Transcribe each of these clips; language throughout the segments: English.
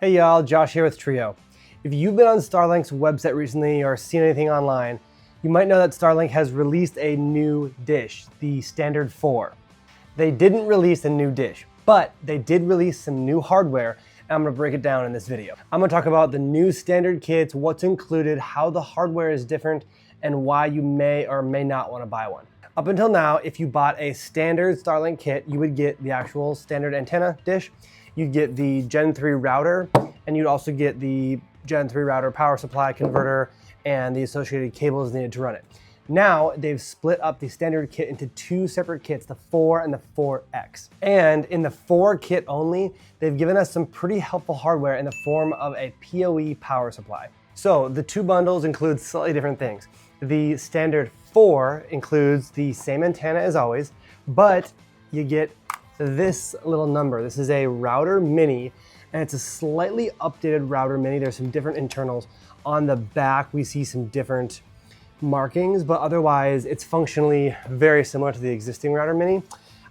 Hey y'all, Josh here with Trio. If you've been on Starlink's website recently or seen anything online, you might know that Starlink has released a new dish, the Standard 4. They didn't release a new dish, but they did release some new hardware, and I'm gonna break it down in this video. I'm gonna talk about the new standard kits, what's included, how the hardware is different, and why you may or may not wanna buy one. Up until now, if you bought a standard Starlink kit, you would get the actual standard antenna dish, you'd get the Gen 3 router, and you'd also get the Gen 3 router power supply converter and the associated cables needed to run it. Now, they've split up the standard kit into two separate kits, the 4 and the 4X. And in the 4 kit only, they've given us some pretty helpful hardware in the form of a PoE power supply. So the two bundles include slightly different things. The standard 4 includes the same antenna as always, but you get this little number. This is a router mini, and it's a slightly updated router mini. There's some different internals. On the back, we see some different markings, but otherwise it's functionally very similar to the existing router mini.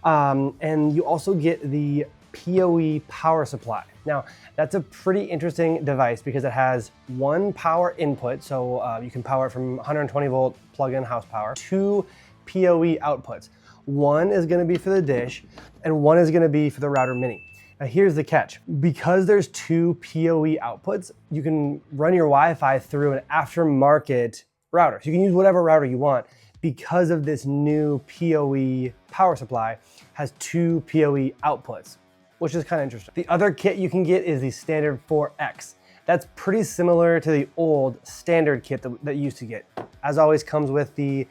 And you also get the PoE power supply. Now, that's a pretty interesting device because it has one power input, so you can power it from 120 volt plug-in house power, two PoE outputs. One is gonna be for the dish, and one is gonna be for the router mini. Now here's the catch. Because there's two PoE outputs, you can run your Wi-Fi through an aftermarket router. So you can use whatever router you want because of this new PoE power supply has two PoE outputs, which is kind of interesting. The other kit you can get is the standard 4X. That's pretty similar to the old standard kit that you used to get. As always, comes with the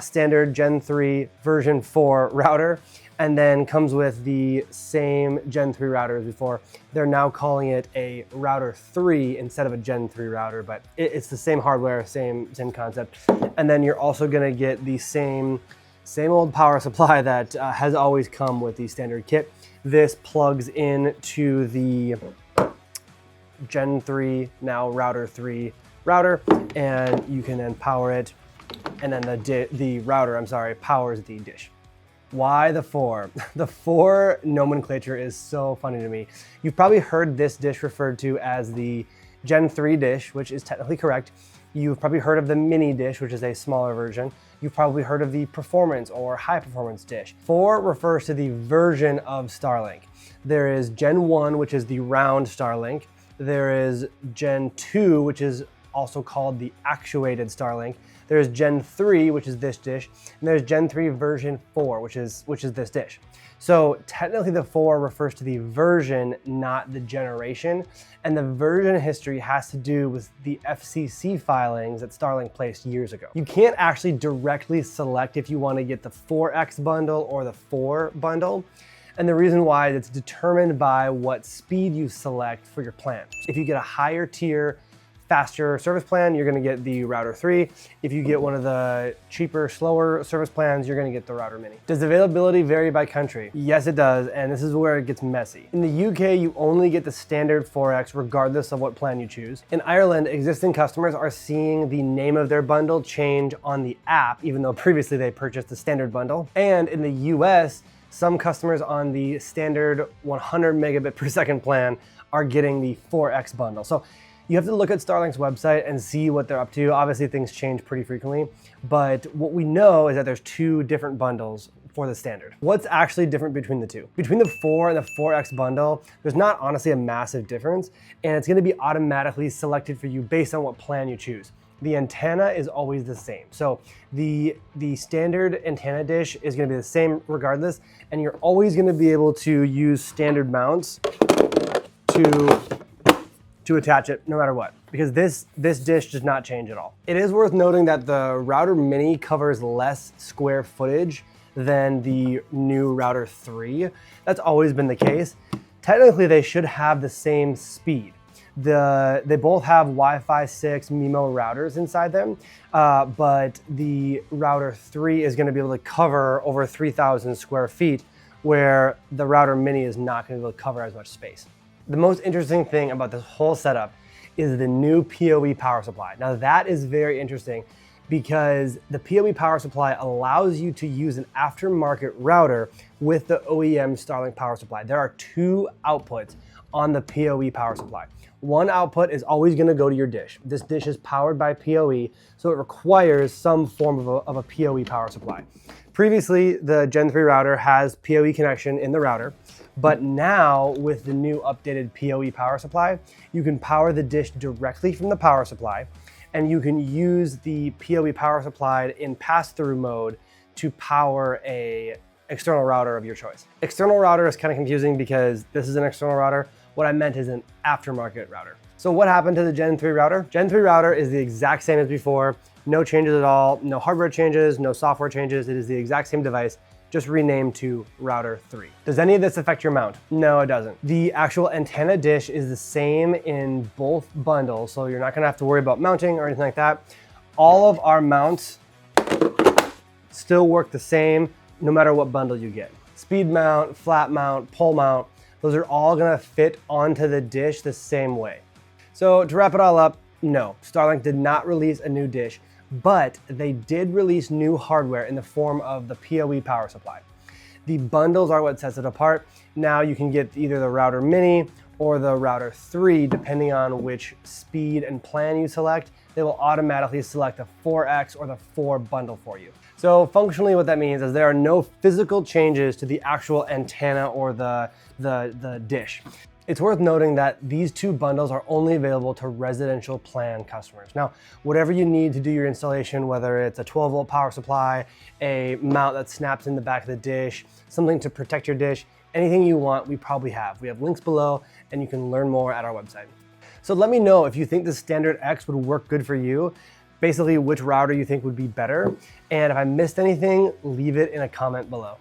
standard Gen 3 version 4 router, and then comes with the same Gen 3 router as before. They're now calling it a router 3 instead of a Gen 3 router, but it's the same hardware, same concept. And then you're also gonna get the same old power supply that has always come with the standard kit. This plugs in to the Gen 3, now router 3 router, and you can then power it, and then the router, powers the dish. Why the 4? The 4 nomenclature is so funny to me. You've probably heard this dish referred to as the Gen 3 dish, which is technically correct. You've probably heard of the mini dish, which is a smaller version. You've probably heard of the performance or high performance dish. 4 refers to the version of Starlink. There is Gen 1, which is the round Starlink. There is Gen 2, which is also called the actuated Starlink. There's Gen 3, which is this dish, and there's Gen 3 version 4, which is this dish. So technically the 4 refers to the version, not the generation, and the version history has to do with the FCC filings that Starlink placed years ago. You can't actually directly select if you want to get the 4X bundle or the 4 bundle. And the reason why is it's determined by what speed you select for your plan. If you get a higher tier, faster service plan, you're gonna get the router 3. If you get one of the cheaper, slower service plans, you're gonna get the router mini. Does availability vary by country? Yes, it does, and this is where it gets messy. In the UK, you only get the standard 4X regardless of what plan you choose. In Ireland, existing customers are seeing the name of their bundle change on the app, even though previously they purchased the standard bundle. And in the US, some customers on the standard 100 megabit per second plan are getting the 4X bundle. So you have to look at Starlink's website and see what they're up to. Obviously, things change pretty frequently, but what we know is that there's two different bundles for the standard. What's actually different between the two? Between the 4 and the 4X bundle, there's not honestly a massive difference, and it's gonna be automatically selected for you based on what plan you choose. The antenna is always the same. So the standard antenna dish is gonna be the same regardless, and you're always gonna be able to use standard mounts to attach it no matter what, because this dish does not change at all. It is worth noting that the router mini covers less square footage than the new router 3. That's always been the case. Technically, they should have the same speed. They both have Wi-Fi 6 MIMO routers inside them, but the router 3 is gonna be able to cover over 3,000 square feet, where the router mini is not gonna be able to cover as much space. The most interesting thing about this whole setup is the new PoE power supply. Now that is very interesting because the PoE power supply allows you to use an aftermarket router with the OEM Starlink power supply. There are two outputs on the PoE power supply. One output is always going to go to your dish. This dish is powered by PoE, so it requires some form of a PoE power supply. Previously, the Gen 3 router has PoE connection in the router, but now with the new updated PoE power supply, you can power the dish directly from the power supply, and you can use the PoE power supply in pass-through mode to power a external router of your choice. External router is kind of confusing because this is an external router. What I meant is an aftermarket router. So what happened to the Gen 3 router? Gen 3 router is the exact same as before. No changes at all, no hardware changes, no software changes. It is the exact same device, just renamed to Router 3. Does any of this affect your mount? No, it doesn't. The actual antenna dish is the same in both bundles, so you're not gonna have to worry about mounting or anything like that. All of our mounts still work the same no matter what bundle you get. Speed mount, flat mount, pole mount, those are all gonna fit onto the dish the same way. So to wrap it all up, no, Starlink did not release a new dish, but they did release new hardware in the form of the PoE power supply. The bundles are what sets it apart. Now you can get either the Router Mini or the Router 3, depending on which speed and plan you select. They will automatically select the 4X or the 4 bundle for you. So functionally what that means is there are no physical changes to the actual antenna or the dish. It's worth noting that these two bundles are only available to residential plan customers. Now, whatever you need to do your installation, whether it's a 12-volt power supply, a mount that snaps in the back of the dish, something to protect your dish, anything you want, we probably have. We have links below, and you can learn more at our website. So let me know if you think the standard X would work good for you, basically which router you think would be better. And if I missed anything, leave it in a comment below.